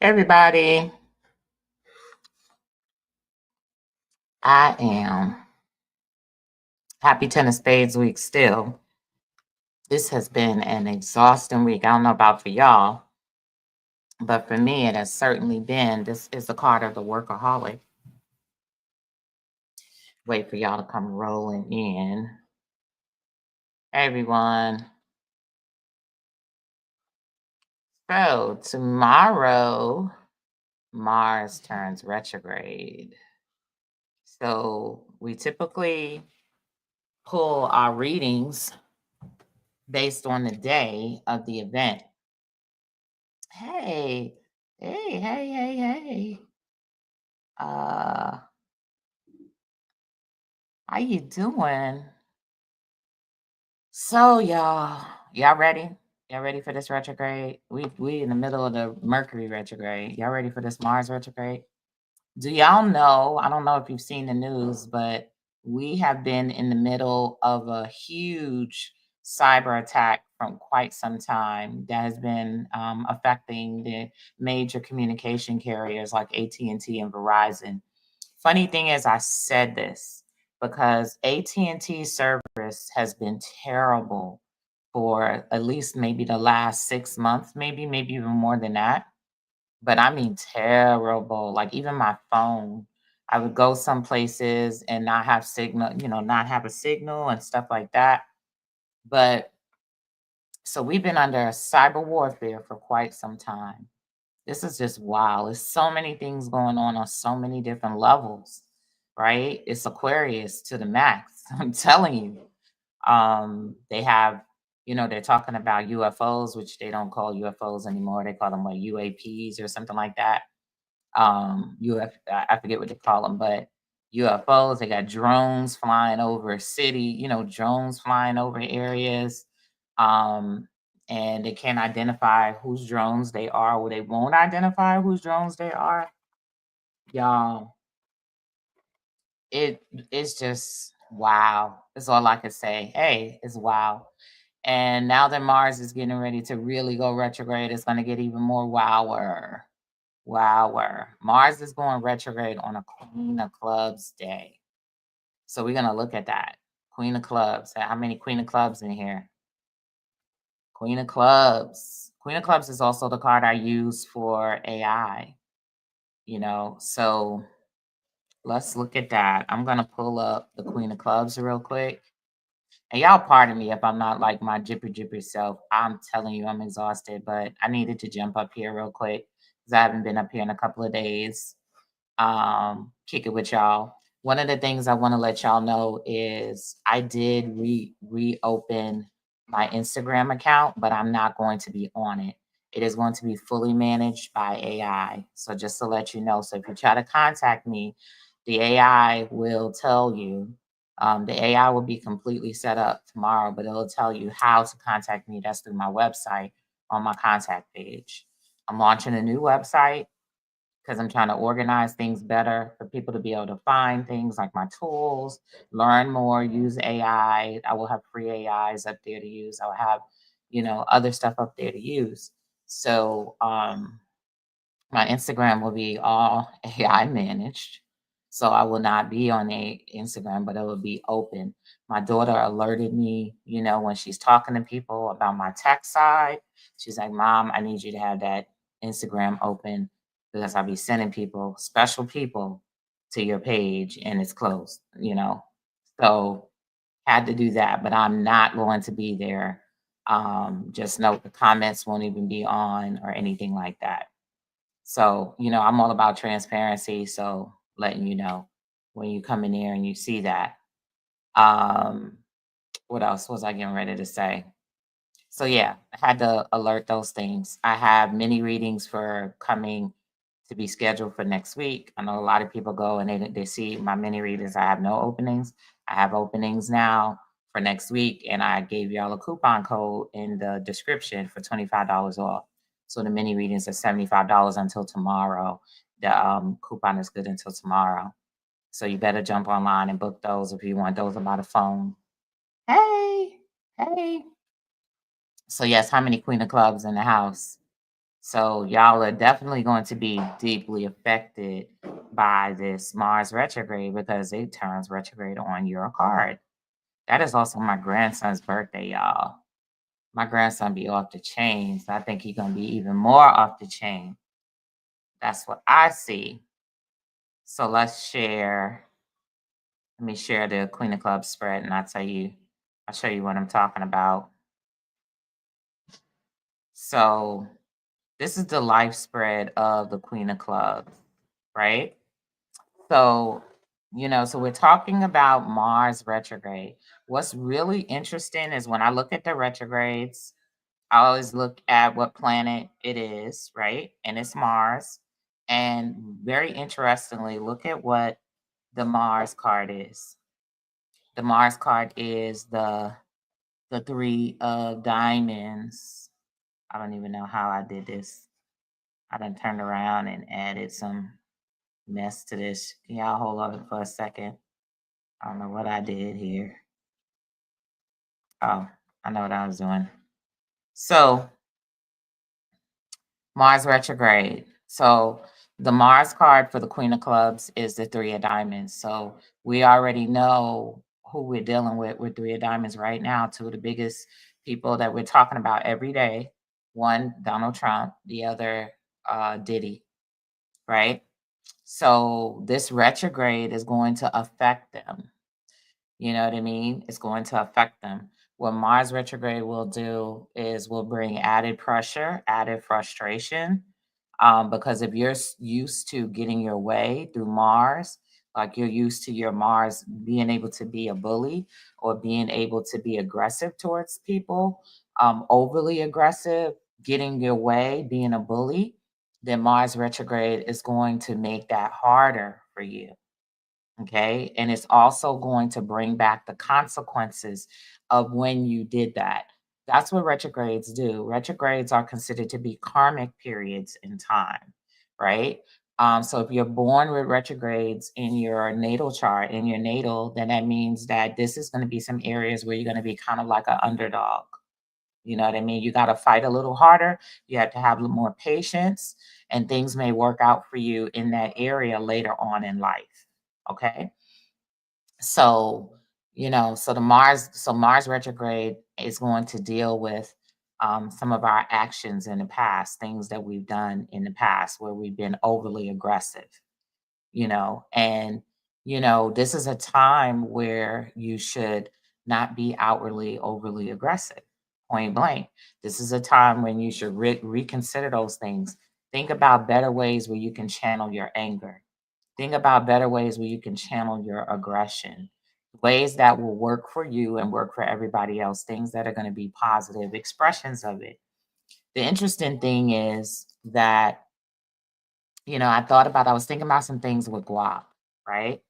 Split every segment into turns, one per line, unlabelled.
Everybody, I am happy Ten of Spades week still. This has been an exhausting week. I don't know about for y'all, but for me, it has certainly been. This is the card of the workaholic. Wait for y'all to come rolling in. Hey, everyone. So, tomorrow, Mars turns retrograde. So, we typically pull our readings based on the day of the event. Hey, hey. Uh, how you doing? So y'all ready? Y'all ready for this retrograde? We in the middle of the Mercury retrograde. Y'all ready for this Mars retrograde? Do y'all know? I don't know if you've seen the news, but we have been in the middle of a huge cyber attack from quite some time that has been affecting the major communication carriers like AT&T and Verizon. Funny thing is, I said this because AT&T service has been terrible for at least maybe the last 6 months, maybe even more than that. But I mean terrible. Like even my phone, I would go some places and not have signal, not have a signal and stuff like that. But so we've been under cyber warfare for quite some time. This is just wow. There's so many things going on so many different levels, right? It's Aquarius to the max. I'm telling you. They have, they're talking about UFOs, which they don't call UFOs anymore. They call them like UAPs or something like that. I forget what they call them, but UFOs. They got drones flying over a city. Drones flying over areas. Um, and they can't identify whose drones they are, or they won't identify whose drones they are. Y'all, it's just wow. That's all I can say. Hey, it's wow. And now that Mars is getting ready to really go retrograde, it's going to get even more wower. Wower. Mars is going retrograde on a Queen of Clubs day. So we're going to look at that. Queen of Clubs. How many Queen of Clubs in here? Queen of Clubs. Queen of Clubs is also the card I use for AI, So let's look at that. I'm going to pull up the Queen of Clubs real quick. And y'all pardon me if I'm not like my jippy self. I'm telling you, I'm exhausted, but I needed to jump up here real quick because I haven't been up here in a couple of days. Kick it with y'all. One of the things I want to let y'all know is I did reopen my Instagram account, but I'm not going to be on it. It is going to be fully managed by AI. So just to let you know, so if you try to contact me, the AI will tell you. The AI will be completely set up tomorrow, but it'll tell you how to contact me. That's through my website on my contact page. I'm launching a new website because I'm trying to organize things better for people to be able to find things like my tools, learn more, use AI. I will have free AIs up there to use. I'll have, other stuff up there to use. So my Instagram will be all AI managed. So I will not be on a Instagram, but it will be open. My daughter alerted me, when she's talking to people about my tech side. She's like, Mom, I need you to have that Instagram open because I'll be sending people, special people, to your page and it's closed. So had to do that, but I'm not going to be there. Just note the comments won't even be on or anything like that. So, I'm all about transparency. So letting you know when you come in there and you see that. Um, what else was I getting ready to say? So yeah, I had to alert those things. I have mini readings for coming to be scheduled for next week. I know a lot of people go and they see my mini readings. I have no openings. I have openings now for next week, and I gave y'all a coupon code in the description for $25 off. So the mini readings are $75 until tomorrow. The coupon is good until tomorrow. So you better jump online and book those if you want those about a phone. Hey, hey. So yes, how many Queen of Clubs in the house? So y'all are definitely going to be deeply affected by this Mars retrograde because it turns retrograde on your card. That is also my grandson's birthday, y'all. My grandson be off the chain, so I think he's gonna be even more off the chain. That's what I see. So let's share. Let me share the Queen of Clubs spread, and I'll show you what I'm talking about. So this is the life spread of the Queen of Clubs, right? So, so we're talking about Mars retrograde. What's really interesting is when I look at the retrogrades, I always look at what planet it is, right? And it's Mars. And very interestingly, look at what the Mars card is. The Mars card is the three of diamonds. I don't even know how I did this. I done turned around and added some mess to this. Can y'all hold on for a second? I don't know what I did here. Oh, I know what I was doing. So Mars retrograde. So the Mars card for the Queen of Clubs is the Three of Diamonds. So we already know who we're dealing with Three of Diamonds right now. Two of the biggest people that we're talking about every day. One, Donald Trump, the other, Diddy, right? So this retrograde is going to affect them. You know what I mean? It's going to affect them. What Mars retrograde will do is will bring added pressure, added frustration. Because if you're used to getting your way through Mars, like you're used to your Mars being able to be a bully or being able to be aggressive towards people, overly aggressive, getting your way, being a bully, then Mars retrograde is going to make that harder for you. Okay. And it's also going to bring back the consequences of when you did that. That's what retrogrades do. Retrogrades are considered to be karmic periods in time, right? So if you're born with retrogrades in your natal chart, in your natal, then that means that this is going to be some areas where you're going to be kind of like an underdog. You know what I mean? You got to fight a little harder. You have to have a little more patience, and things may work out for you in that area later on in life. Okay. So, so Mars retrograde is going to deal with some of our actions in the past, things that we've done in the past where we've been overly aggressive, and, this is a time where you should not be outwardly overly aggressive, point blank. This is a time when you should reconsider those things. Think about better ways where you can channel your anger. Think about better ways where you can channel your aggression, ways that will work for you and work for everybody else, things that are going to be positive expressions of it. The interesting thing is that, I was thinking about some things with guap, right?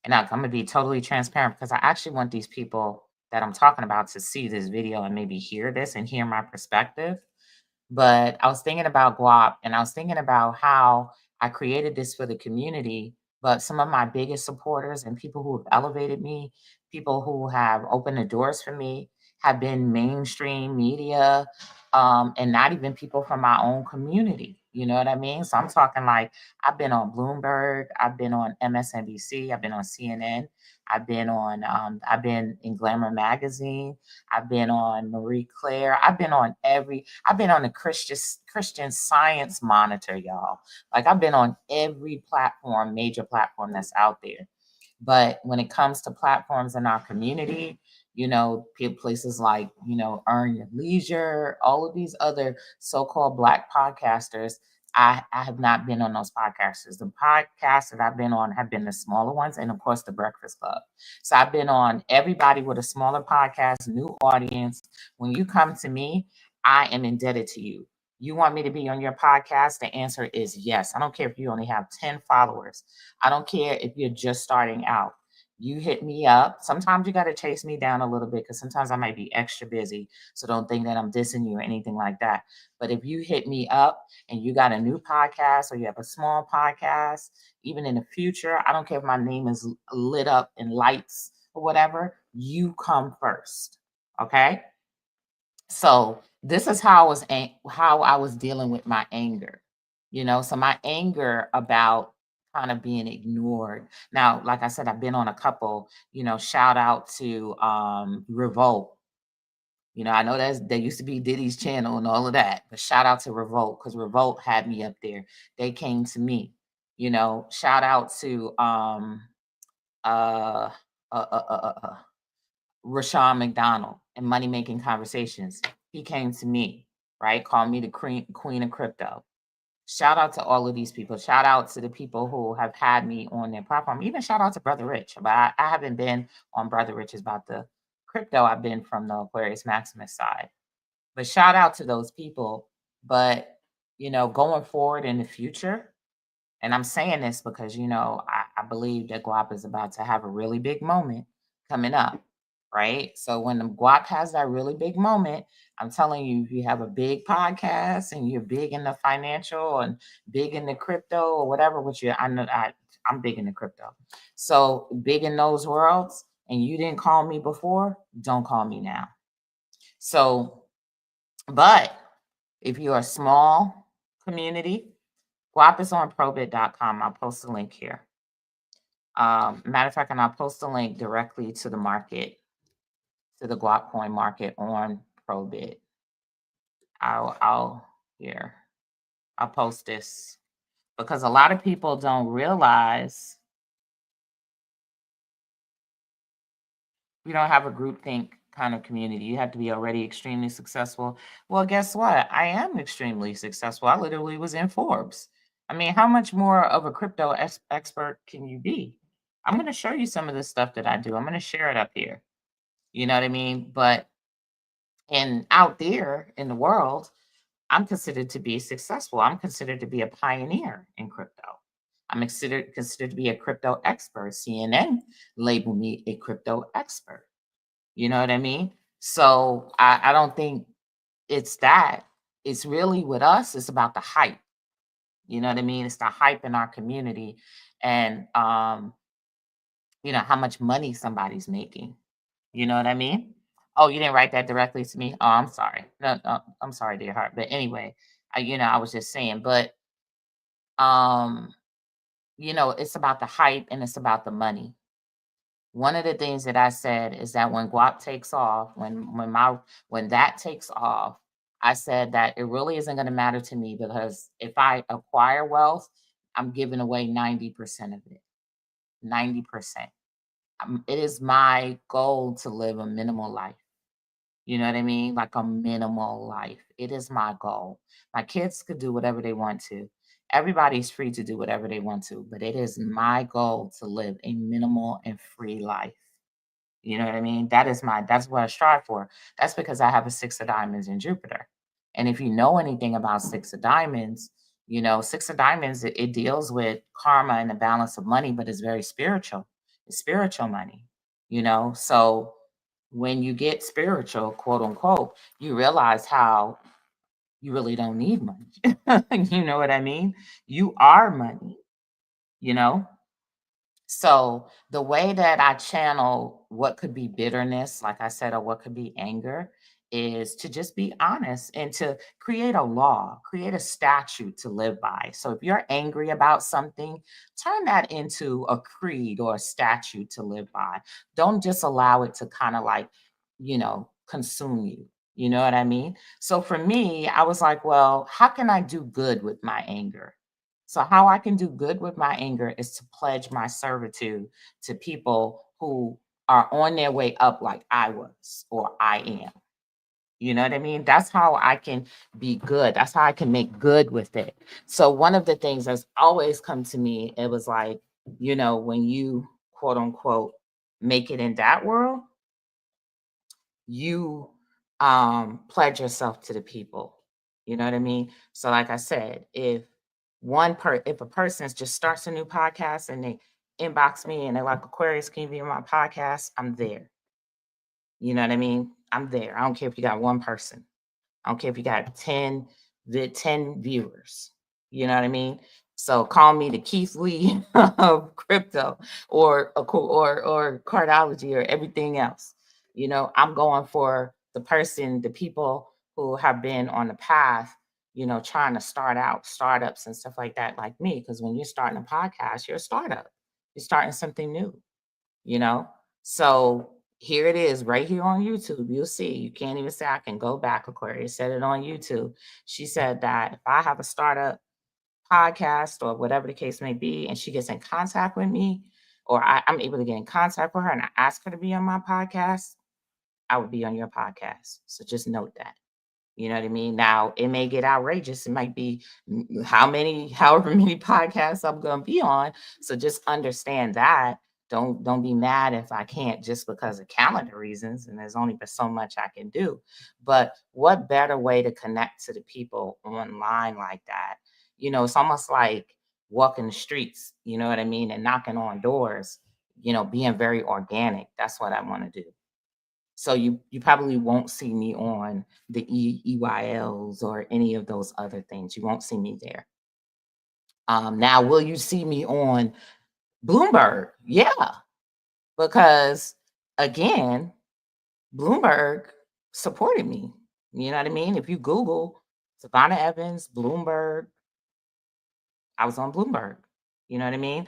And I'm going to be totally transparent because I actually want these people that I'm talking about to see this video and maybe hear this and hear my perspective. But I was thinking about guap and I was thinking about how I created this for the community. But some of my biggest supporters and people who have elevated me, people who have opened the doors for me, have been mainstream media, and not even people from my own community. You know what I mean? So I'm talking like I've been on Bloomberg, I've been on MSNBC, I've been on CNN, I've been in Glamour magazine, I've been on Marie Claire, I've been on the Christian Science Monitor, y'all. Like I've been on every platform, major platform that's out there. But when it comes to platforms in our community, places like, Earn Your Leisure, all of these other so-called Black podcasters, I have not been on those podcasters. The podcasts that I've been on have been the smaller ones, and of course, the Breakfast Club. So I've been on everybody with a smaller podcast, new audience. When you come to me, I am indebted to you. You want me to be on your podcast? The answer is yes. I don't care if you only have 10 followers. I don't care if you're just starting out. You hit me up. Sometimes you got to chase me down a little bit because sometimes I might be extra busy. So don't think that I'm dissing you or anything like that. But if you hit me up and you got a new podcast or you have a small podcast, even in the future, I don't care if my name is lit up in lights or whatever, you come first. Okay. So this is how how I was dealing with my anger. So my anger about kind of being ignored. Now, like I said, I've been on a couple, shout out to Revolt. I know there used to be Diddy's channel and all of that, but shout out to Revolt because Revolt had me up there. They came to me. Shout out to uh, Rashawn McDonald and Money Making Conversations. He came to me, right? Called me the queen of crypto. Shout out to all of these people. Shout out to the people who have had me on their platform. Even shout out to Brother Rich. But I haven't been on Brother Rich's about the crypto. I've been from the Aquarius Maximus side. But shout out to those people. But, going forward in the future, and I'm saying this because, I believe that Guap is about to have a really big moment coming up, right? So when the Guap has that really big moment, I'm telling you, if you have a big podcast and you're big in the financial and big in the crypto or whatever, which I'm big in the crypto. So big in those worlds, and you didn't call me before, don't call me now. So, but if you're a small community, Guap is on probit.com. I'll post a link here. Matter of fact, and I'll post a link directly to the market, to the Guapcoin market on Probit. I'll post this because a lot of people don't realize we don't have a groupthink kind of community. You have to be already extremely successful. Well, guess what? I am extremely successful. I literally was in Forbes. I mean, how much more of a crypto expert can you be? I'm going to show you some of the stuff that I do. I'm going to share it up here. You know what I mean? But out there in the world, I'm considered to be successful. I'm considered to be a pioneer in crypto. I'm considered to be a crypto expert. CNN labeled me a crypto expert. You know what I mean? So I don't think it's that. It's really with us, it's about the hype. You know what I mean? It's the hype in our community and how much money somebody's making. You know what I mean? Oh, you didn't write that directly to me? Oh, I'm sorry. No, no, I'm sorry, dear heart. But anyway, I was just saying, but um, it's about the hype and it's about the money. One of the things that I said is that when guap takes off, when that takes off, I said that it really isn't going to matter to me because if I acquire wealth, I'm giving away 90% of it. 90%. It is my goal to live a minimal life. You know what I mean? Like a minimal life. It is my goal. My kids could do whatever they want to. Everybody's free to do whatever they want to, but it is my goal to live a minimal and free life. You know what I mean? That's what I strive for. That's because I have a six of diamonds in Jupiter. And if you know anything about six of diamonds, six of diamonds, it deals with karma and the balance of money, but it's very spiritual. It's spiritual money, So when you get spiritual, quote unquote, you realize how you really don't need money. You know what I mean? You are money, you know? So the way that I channel what could be bitterness, like I said, or what could be anger, is to just be honest and to create a law, create a statute to live by. So if you're angry about something, turn that into a creed or a statute to live by. Don't just allow it to kind of like, consume you. You know what I mean? So for me, I was like, well, how can I do good with my anger? So, how I can do good with my anger is to pledge my servitude to people who are on their way up, like I was or I am. You know what I mean? That's how I can be good. That's how I can make good with it. So, one of the things that's always come to me, it was like, when you quote unquote make it in that world, you pledge yourself to the people. You know what I mean? So like I said, if a person just starts a new podcast and they inbox me and they're like, Aquarius, can you be on my podcast? I'm there. You know what I mean? I'm there. I don't care if you got one person. I don't care if you got 10 viewers. You know what I mean? So call me the Keith Lee of crypto or cardology or everything else. I'm going for the person, the people who have been on the path, trying to start out startups and stuff like that, like me. Because when you're starting a podcast, you're a startup. You're starting something new, you know? So here it is right here on YouTube. You'll see. You can't even say I can go back. Aquarius said it on YouTube. She said that if I have a startup podcast or whatever the case may be, and she gets in contact with me, or I'm able to get in contact with her and I ask her to be on my podcast, I would be on your podcast. So just note that. You know what I mean? Now it may get outrageous. It might be however many podcasts I'm gonna be on. So just understand that. Don't be mad if I can't just because of calendar reasons, and there's only so much I can do. But what better way to connect to the people online like that? It's almost like walking the streets, you know what I mean, and knocking on doors, being very organic. That's what I want to do. So you probably won't see me on the EYLs or any of those other things. You won't see me there. Now, will you see me on Bloomberg? Yeah, because again, Bloomberg supported me. You know what I mean? If you Google Savannah Evans, Bloomberg, I was on Bloomberg. You know what I mean?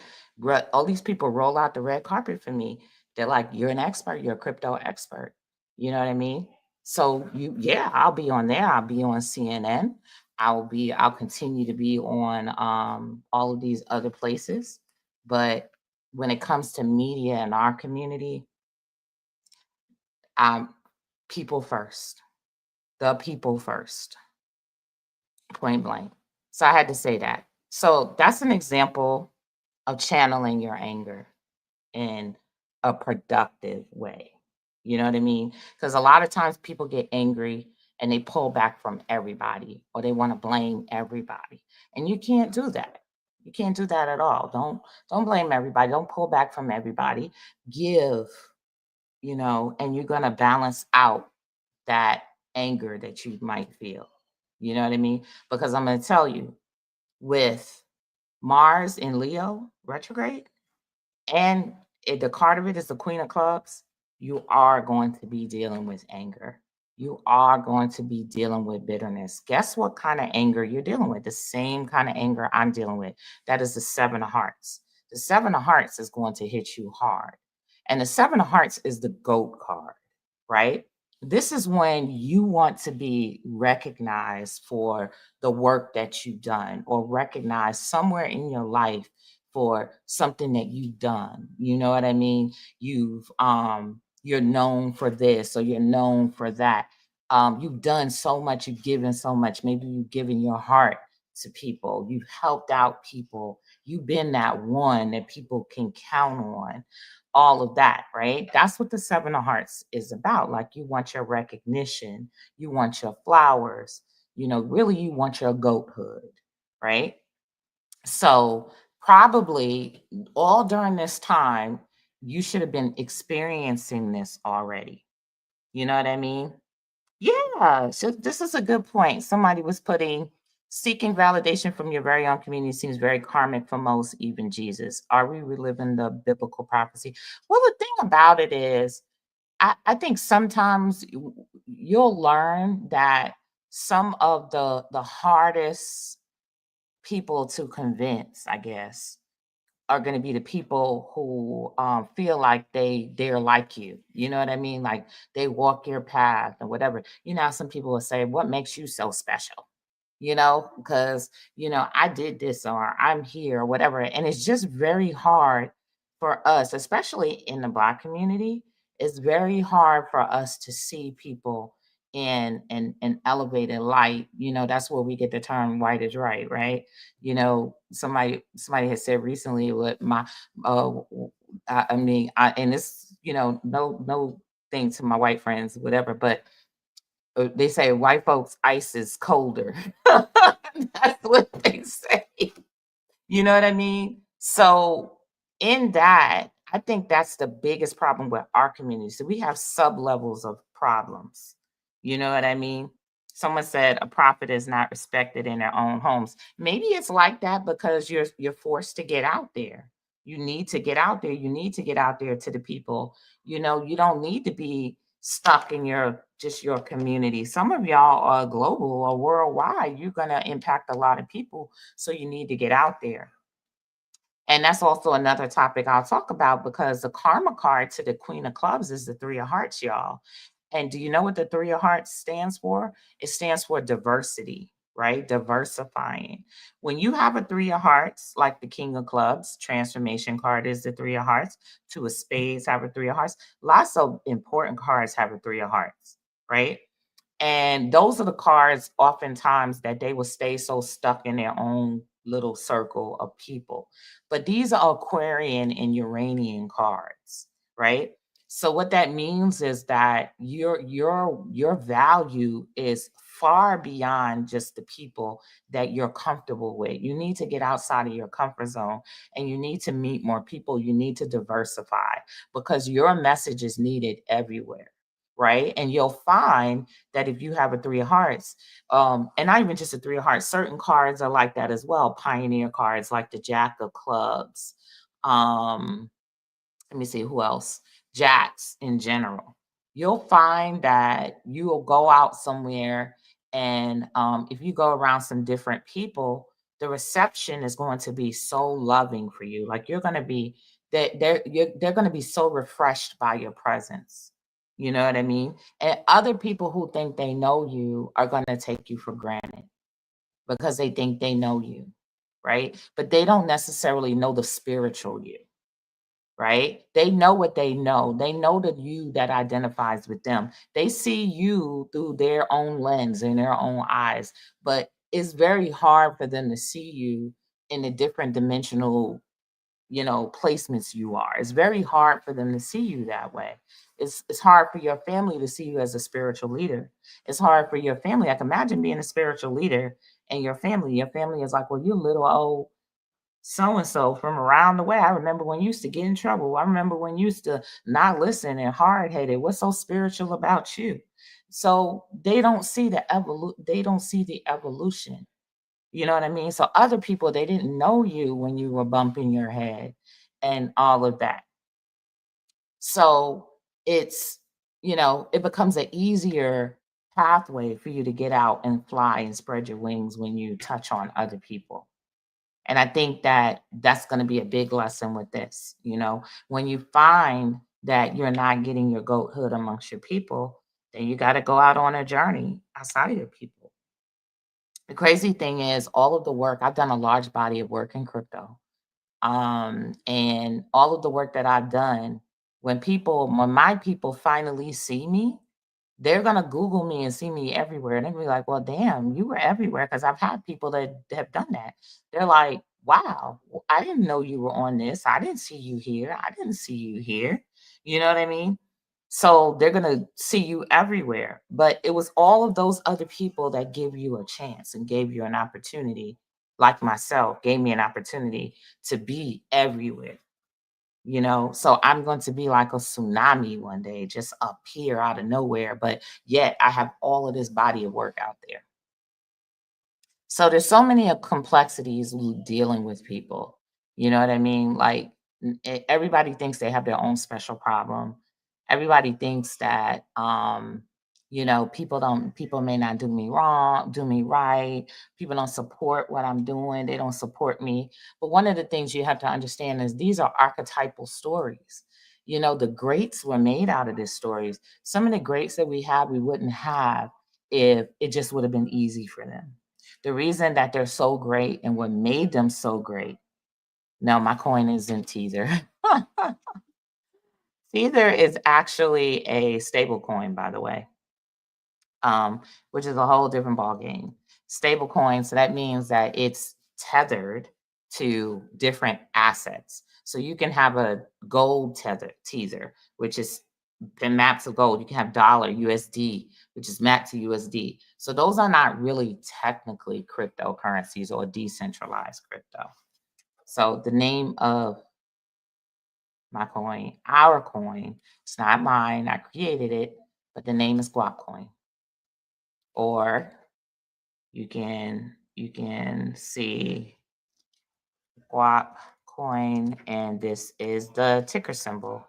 All these people roll out the red carpet for me. They're like, "You're an expert. You're a crypto expert." You know what I mean? So yeah, I'll be on there. I'll be on CNN. I'll continue to be on all of these other places. But when it comes to media in our community, um, people first. The people first. Point blank. So I had to say that. So that's an example of channeling your anger in a productive way. You know what I mean? Because a lot of times people get angry and they pull back from everybody or they want to blame everybody. And you can't do that. You can't do that at all. Don't blame everybody. Don't pull back from everybody. Give, and you're gonna balance out that anger that you might feel. You know what I mean? Because I'm gonna tell you, with Mars in Leo retrograde, and the card of it is the Queen of Clubs, you are going to be dealing with anger. You are going to be dealing with bitterness. Guess what kind of anger you're dealing with? The same kind of anger I'm dealing with. That is the Seven of Hearts. The Seven of Hearts is going to hit you hard. And the Seven of Hearts is the GOAT card, right? This is when you want to be recognized for the work that you've done or recognized somewhere in your life for something that you've done. You know what I mean? You're known for this or you're known for that. You've done so much, you've given so much. Maybe you've given your heart to people, you've helped out people, you've been that one that people can count on. All of that, right? That's what the Seven of Hearts is about. Like you want your recognition, you want your flowers, really you want your goathood, right? So probably all during this time, you should have been experiencing this already. You know what I mean? Yeah. So this is a good point. Somebody was putting seeking validation from your very own community seems very karmic for most, even Jesus. Are we reliving the biblical prophecy? Well, the thing about it is, I think sometimes you'll learn that some of the hardest people to convince, I guess, are going to be the people who feel like they're like you. You know what I mean? Like they walk your path or whatever. How some people will say, "What makes you so special?" Because I did this or I'm here or whatever. And it's just very hard for us, especially in the Black community. It's very hard for us to see people in an elevated light. That's where we get the term "white is right," right? Somebody has said recently with my I mean, and this, no thing to my white friends, whatever, but they say white folks ice is colder. That's what they say. You know what I mean? So in that, I think that's the biggest problem with our community. So we have sub levels of problems. You know what I mean? Someone said a prophet is not respected in their own homes. Maybe it's like that because you're forced to get out there. You need to get out there. You need to get out there to the people. You don't need to be stuck in your just your community. Some of y'all are global or worldwide. You're going to impact a lot of people. So you need to get out there. And that's also another topic I'll talk about because the karma card to the Queen of Clubs is the Three of Hearts, y'all. And do you know what the Three of Hearts stands for? It stands for diversity, right? Diversifying. When you have a Three of Hearts, like the King of Clubs, transformation card is the Three of Hearts. Two of Spades have a Three of Hearts. Lots of important cards have a Three of Hearts, right? And those are the cards oftentimes that they will stay so stuck in their own little circle of people. But these are Aquarian and Uranian cards, right? So what that means is that your value is far beyond just the people that you're comfortable with. You need to get outside of your comfort zone and you need to meet more people. You need to diversify because your message is needed everywhere, right? And you'll find that if you have a Three of Hearts, and not even just a Three of Hearts, certain cards are like that as well. Pioneer cards like the Jack of Clubs. Um, let me see who else. Jacks in general. You'll find that you will go out somewhere, and if you go around some different people, the reception is going to be so loving for you. Like you're going to be they're going to be so refreshed by your presence. You know what I mean? And other people who think they know you are going to take you for granted because they think they know you, right? But they don't necessarily know the spiritual you, right? They know what they know. They know the you that identifies with them. They see you through their own lens and their own eyes, but it's very hard for them to see you in the different dimensional, placements you are. It's very hard for them to see you that way. It's hard for your family to see you as a spiritual leader. It's hard for your family. I can imagine being a spiritual leader and your family. Your family is like, well, you little old so and so from around the way. I remember when you used to get in trouble. I remember when you used to not listen and hard headed. What's so spiritual about you? So they don't see the They don't see the evolution. You know what I mean? So other people, they didn't know you when you were bumping your head and all of that. So it's, it becomes an easier pathway for you to get out and fly and spread your wings when you touch on other people. And I think that that's going to be a big lesson with this. When you find that you're not getting your goathood amongst your people, then you got to go out on a journey outside of your people. The crazy thing is, all of the work, I've done a large body of work in crypto. And all of the work that I've done, when my people finally see me, they're gonna Google me and see me everywhere, and they'll be like, "Well, damn, you were everywhere." Because I've had people that have done that. They're like, "Wow, I didn't know you were on this. I didn't see you here. I didn't see you here." You know what I mean? So they're gonna see you everywhere. But it was all of those other people that give you a chance and gave you an opportunity, like myself, gave me an opportunity to be everywhere. So I'm going to be like a tsunami one day, just appear out of nowhere, but yet I have all of this body of work out there. So there's so many complexities with dealing with people. You know what I mean? Like everybody thinks they have their own special problem. Everybody thinks that people may not do me wrong, do me right. People don't support what I'm doing. They don't support me. But one of the things you have to understand is these are archetypal stories. The greats were made out of these stories. Some of the greats that we have, we wouldn't have if it just would have been easy for them. The reason that they're so great and what made them so great. No, my coin isn't Tether. Tether is actually a stable coin, by the way, which is a whole different ball game. Stable coin, so that means that it's tethered to different assets. So you can have a gold tether, which is been mapped to gold. You can have dollar USD, which is mapped to USD. So those are not really technically cryptocurrencies or decentralized crypto. So the name of my coin, our coin, it's not mine. I created it, but the name is Guapcoin. Or you can see Guapcoin, and this is the ticker symbol,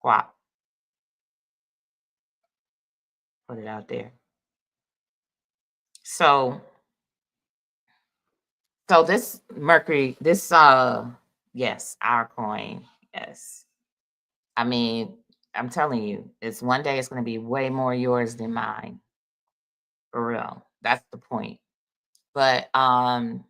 Guap. Put it out there. So so this Mercury, this yes, our coin, yes. I mean, I'm telling you, it's one day it's gonna be way more yours than mine. For real. That's the point. But our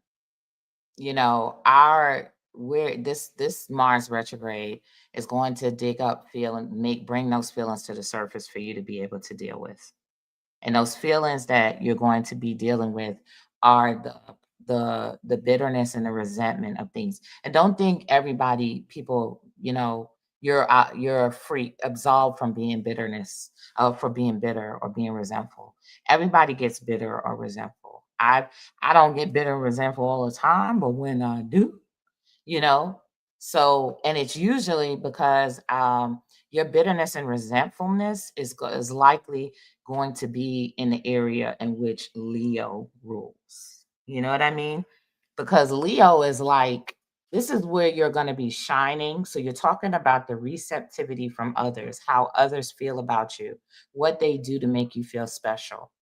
we're this Mars retrograde is going to dig up feel and bring those feelings to the surface for you to be able to deal with. And those feelings that you're going to be dealing with are the bitterness and the resentment of things. And don't think everybody, people, you're free, absolved from being bitterness, for being bitter or being resentful. Everybody gets bitter or resentful. I don't get bitter and resentful all the time, but when I do, you know and it's usually because your bitterness and resentfulness is likely going to be in the area in which Leo rules. You know what I mean? Because Leo is like, this is where you're going to be shining. So you're talking about the receptivity from others, how others feel about you, what they do to make you feel special.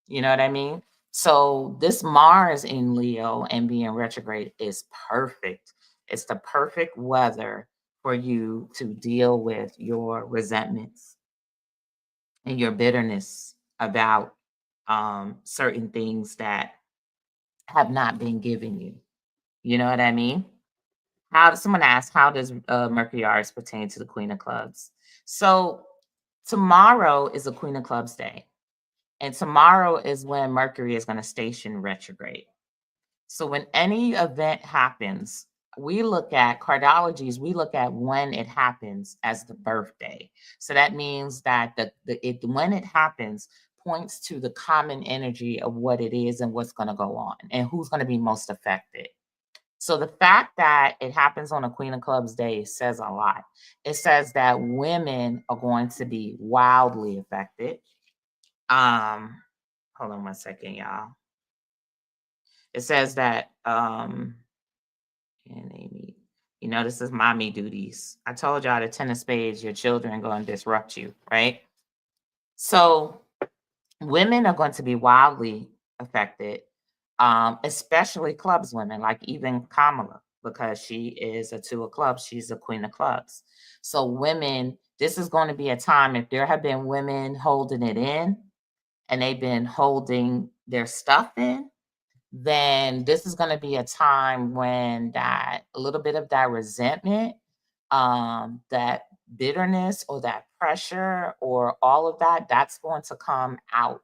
You know what I mean? So this Mars in Leo and being retrograde is perfect. It's the perfect weather for you to deal with your resentments and your bitterness about certain things that have not been given you. You know what I mean? Someone asked, how does Mercury R's pertain to the Queen of Clubs? So tomorrow is the Queen of Clubs day. And tomorrow is when Mercury is going to station retrograde. So when any event happens, we look at cardologies, we look at when it happens as the birthday. So that means that when it happens points to the common energy of what it is and what's going to go on and who's going to be most affected. So the fact that it happens on a Queen of Clubs day says a lot. It says that women are going to be wildly affected. Um, Hold on one second, y'all. It says that and Amy, this is mommy duties. I told y'all the 10 of spades, your children going to disrupt you, right? So women are going to be wildly affected, especially clubs women, like even Kamala, because she is a 2 of clubs. She's a queen of clubs. So women, this is going to be a time, if there have been women holding it in and they've been holding their stuff in, then this is going to be a time when that a little bit of that resentment, that bitterness or that pressure or all of that, that's going to come out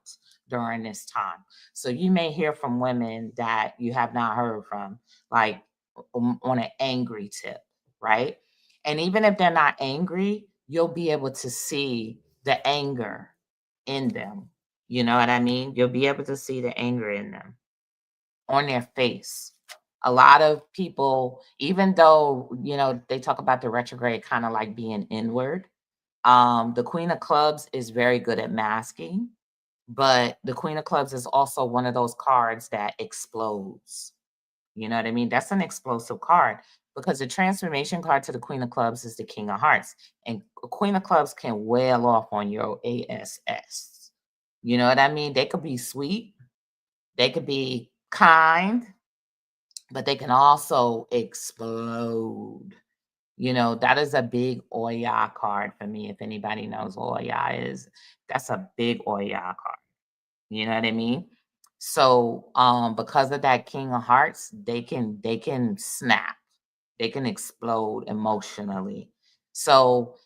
during this time. So you may hear from women that you have not heard from, like on an angry tip, right? And even if they're not angry, you'll be able to see the anger in them. You know what I mean? You'll be able to see the anger in them on their face. A lot of people, even though, they talk about the retrograde kind of like being inward, the Queen of Clubs is very good at masking, but the Queen of Clubs is also one of those cards that explodes. You know what I mean? That's an explosive card because the transformation card to the Queen of Clubs is the King of Hearts. And Queen of Clubs can wail off on your ASS. You know what I mean? They could be sweet, they could be kind, but they can also explode. That is a big Oya card for me. If anybody knows what Oya is, that's a big Oya card. You know what I mean? So, because of that King of Hearts, they can snap, they can explode emotionally. So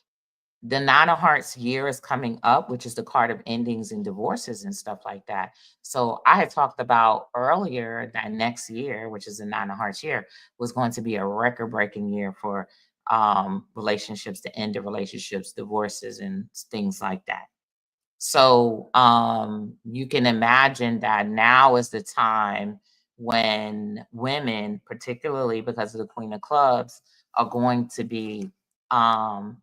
the Nine of Hearts year is coming up, which is the card of endings and divorces and stuff like that. So I had talked about earlier that next year, which is the Nine of Hearts year, was going to be a record-breaking year for relationships, the end of relationships, divorces, and things like that. So you can imagine that now is the time when women, particularly because of the Queen of Clubs, are going to be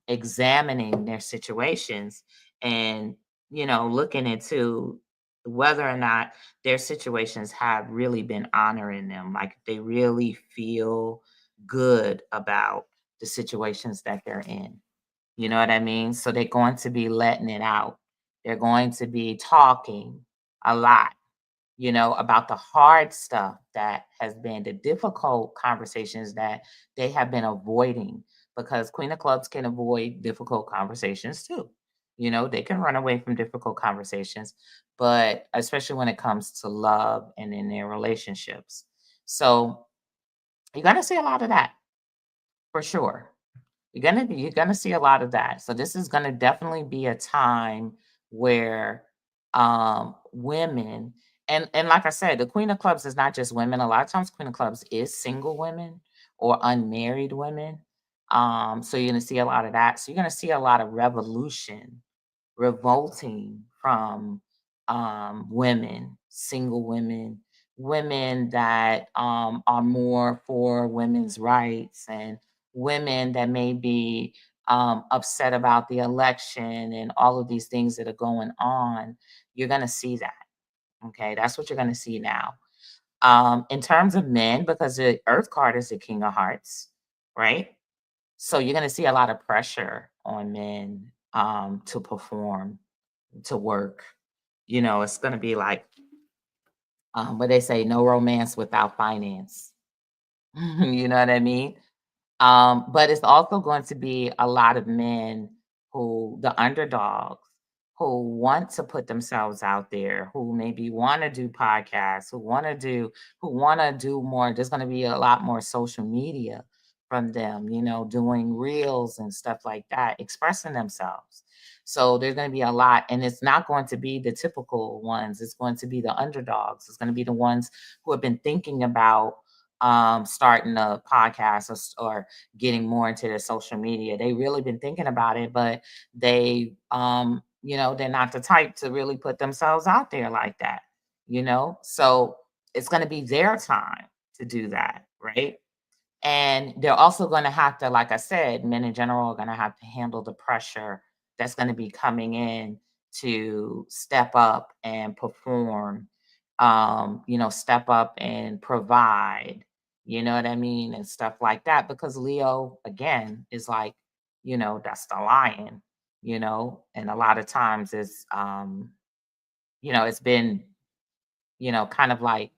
examining their situations and, looking into whether or not their situations have really been honoring them, like they really feel good about the situations that they're in. You know what I mean? So they're going to be letting it out They're going to be talking a lot, about the hard stuff that has been the difficult conversations that they have been avoiding, because Queen of Clubs can avoid difficult conversations too. They can run away from difficult conversations, but especially when it comes to love and in their relationships. So you're going to see a lot of that for sure. You're gonna see a lot of that. So this is gonna definitely be a time where women, and like I said, the Queen of Clubs is not just women. A lot of times Queen of Clubs is single women or unmarried women. So you're gonna see a lot of that. So you're gonna see a lot of revolution revolting from women, single women, women that are more for women's rights, and women that may be upset about the election and all of these things that are going on. You're going to see that. Okay, that's what you're going to see now. In terms of men, because the Earth card is the King of Hearts, right? So you're going to see a lot of pressure on men to perform, to work. It's going to be like what they say, no romance without finance. You know what I mean? But it's also going to be a lot of men who, the underdogs, who want to put themselves out there, who maybe want to do podcasts, who want to do more. There's going to be a lot more social media from them, doing reels and stuff like that, expressing themselves. So there's going to be a lot, and it's not going to be the typical ones. It's going to be the underdogs. It's going to be the ones who have been thinking about starting a podcast, or getting more into their social media. They really been thinking about it, but they're not the type to really put themselves out there like that. So it's going to be their time to do that, right? And they're also going to have to, like I said, men in general are going to have to handle the pressure that's going to be coming in to step up and perform, step up and provide, you know what I mean? And stuff like that. Because Leo, again, is like, that's the lion, and a lot of times it's been, kind of like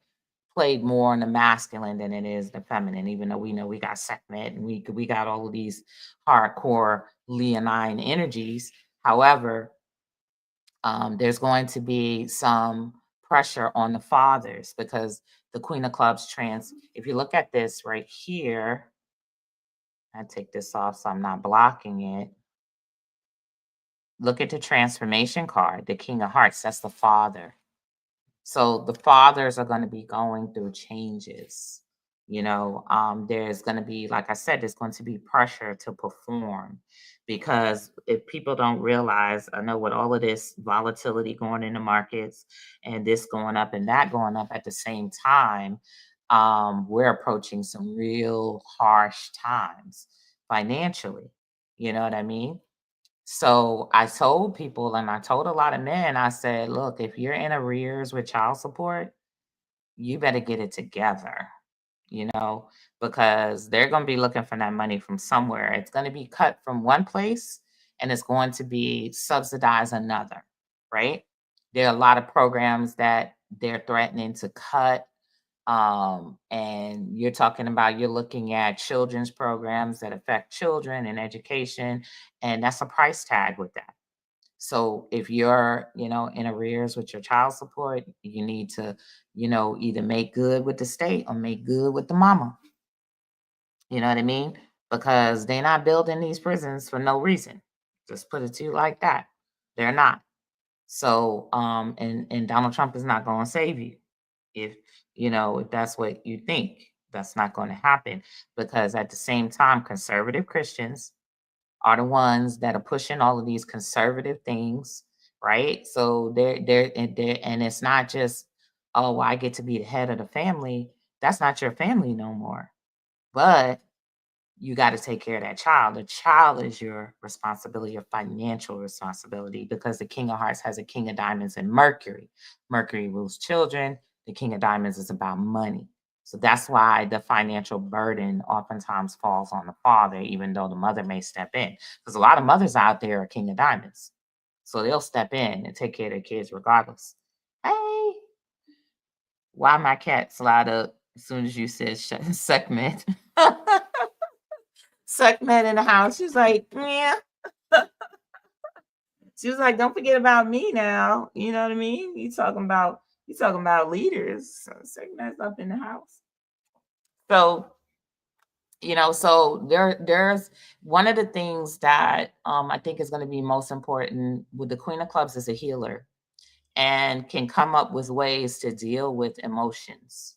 played more on the masculine than it is the feminine, even though we know we got Sekhmet and we got all of these hardcore Leonine energies. However, there's going to be some pressure on the fathers, because the Queen of Clubs if you look at this right here, I take this off so I'm not blocking it. Look at the transformation card, the King of Hearts, that's the father. So the fathers are going to be going through changes. There's going to be, like I said, there's going to be pressure to perform, because if people don't realize, I know with all of this volatility going in the markets and this going up and that going up at the same time, we're approaching some real harsh times financially. You know what I mean? So I told people, and I told a lot of men, I said, look, if you're in arrears with child support, you better get it together, you know, because they're going to be looking for that money from somewhere. It's going to be cut from one place and it's going to be subsidized another, right? There are a lot of programs that they're threatening to cut. And you're looking at children's programs that affect children and education, and that's a price tag with that. So if you're, in arrears with your child support, you need to, either make good with the state or make good with the mama. You know what I mean? Because they're not building these prisons for no reason. Just put it to you like that. They're not. So, and Donald Trump is not going to save you if if that's what you think. That's not going to happen, because at the same time, conservative Christians are the ones that are pushing all of these conservative things, right? So and it's not just, oh, well, I get to be the head of the family. That's not your family no more. But you got to take care of that child. The child is your responsibility, your financial responsibility, because the King of Hearts has a King of Diamonds and Mercury. Mercury rules children. The King of Diamonds is about money. So that's why the financial burden oftentimes falls on the father, even though the mother may step in. Because a lot of mothers out there are King of Diamonds. So they'll step in and take care of their kids regardless. Hey, why my cat slide up as soon as you said segment? Segment in the house. She's like, yeah. She was like, don't forget about me now. You know what I mean? You talking about leaders. So segment's up in the house. So so there's one of the things that I think is going to be most important with the Queen of Clubs is a healer and can come up with ways to deal with emotions.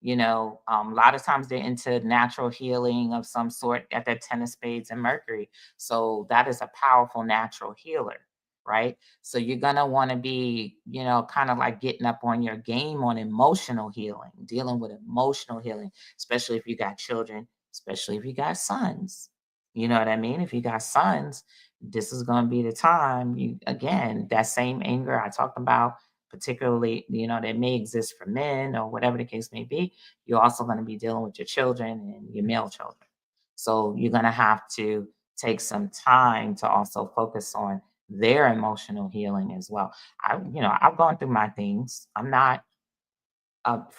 A lot of times they're into natural healing of some sort at that Ten of Spades and Mercury. So that is a powerful natural healer, right? So you're going to want to be, kind of like getting up on your game on emotional healing, dealing with emotional healing, especially if you got children, especially if you got sons. You know what I mean? If you got sons, this is going to be the time you again that same anger I talked about, particularly that may exist for men or whatever the case may be. You're also going to be dealing with your children and your male children, so you're going to have to take some time to also focus on their emotional healing as well. I've gone through my things. I'm not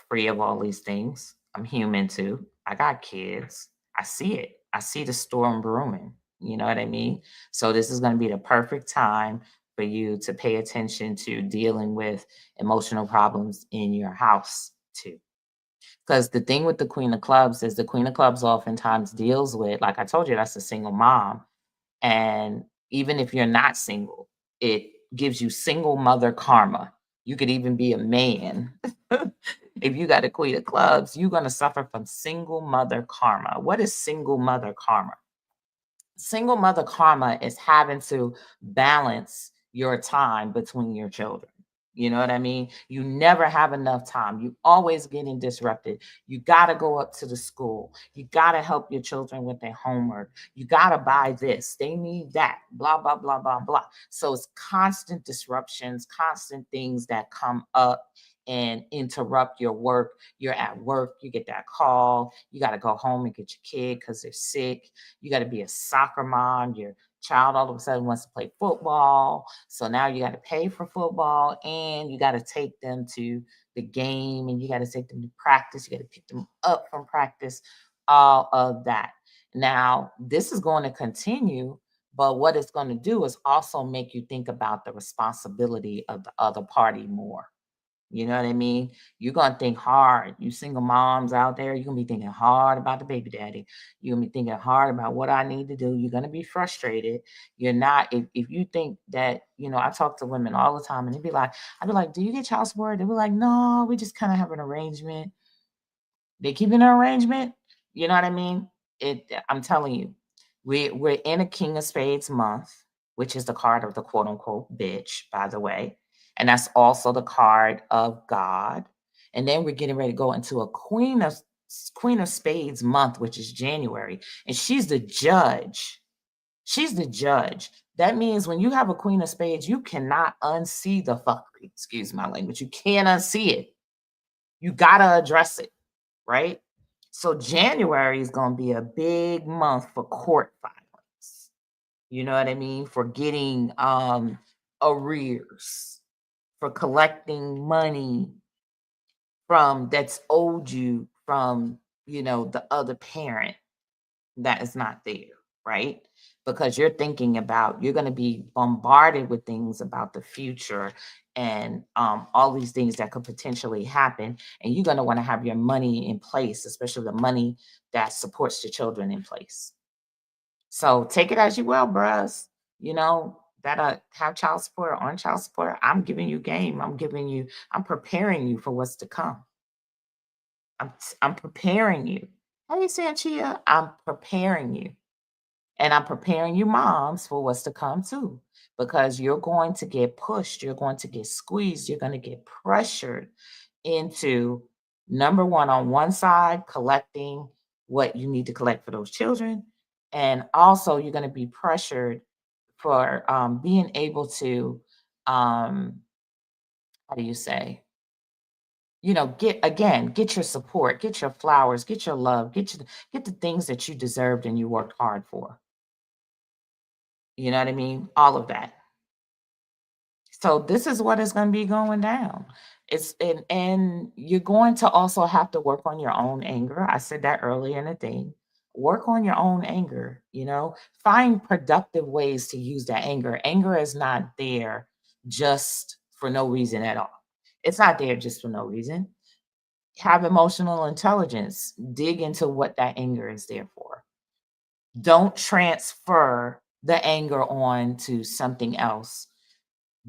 free of all these things. I'm human too. I got kids. I see it. I see the storm brewing. You know what I mean? So this is going to be the perfect time for you to pay attention to dealing with emotional problems in your house too. Because the thing with the Queen of Clubs is the Queen of Clubs oftentimes deals with, like I told you, that's a single mom. And even if you're not single, it gives you single mother karma. You could even be a man. If you got a Queen of Clubs, you're going to suffer from single mother karma. What is single mother karma? Single mother karma is having to balance your time between your children. You know what I mean? You never have enough time. You always getting disrupted. You got to go up to the school. You got to help your children with their homework. You got to buy this. They need that. Blah, blah, blah, blah, blah. So it's constant disruptions, constant things that come up and interrupt your work. You're at work, you get that call. You got to go home and get your kid because they're sick. You got to be a soccer mom. Your child all of a sudden wants to play football. So now you got to pay for football and you got to take them to the game and you got to take them to practice. You got to pick them up from practice, all of that. Now, this is going to continue, but what it's going to do is also make you think about the responsibility of the other party more. You know what I mean? You're gonna think hard. You single moms out there, you're gonna be thinking hard about the baby daddy. You're gonna be thinking hard about what I need to do. You're gonna be frustrated. You're not, if you think that, I talk to women all the time and I'd be like, do you get child support? They be like, no, we just kind of have an arrangement. They keep an arrangement. You know what I mean? I'm telling you, we're in a King of Spades month, which is the card of the quote unquote bitch, by the way. And that's also the card of God. And then we're getting ready to go into a Queen of Spades month, which is January. And she's the judge. She's the judge. That means when you have a Queen of Spades, you cannot unsee the fuckery. Excuse my language. You can't unsee it. You gotta address it, right? So January is going to be a big month for court filings. You know what I mean? For getting arrears, for collecting money from that's owed you from, the other parent that is not there, right? Because you're going to be bombarded with things about the future and all these things that could potentially happen. And you're going to want to have your money in place, especially the money that supports your children in place. So take it as you will, bruhs. That have child support or on child support. I'm giving you game. I'm preparing you for what's to come. I'm preparing you. Hey, Sanchia, I'm preparing you. And I'm preparing you moms for what's to come too, because you're going to get pushed, you're going to get squeezed, you're going to get pressured into number one, on one side, collecting what you need to collect for those children. And also, you're going to be pressured for being able to, how do you say, get your support, get your flowers, get your love, get the things that you deserved and you worked hard for. You know what I mean? All of that. So this is what is going to be going down. And you're going to also have to work on your own anger. I said that earlier in the thing. Work on your own anger, find productive ways to use that anger. Anger is not there just for no reason at all. It's not there just for no reason. Have emotional intelligence. Dig into what that anger is there for. Don't transfer the anger on to something else.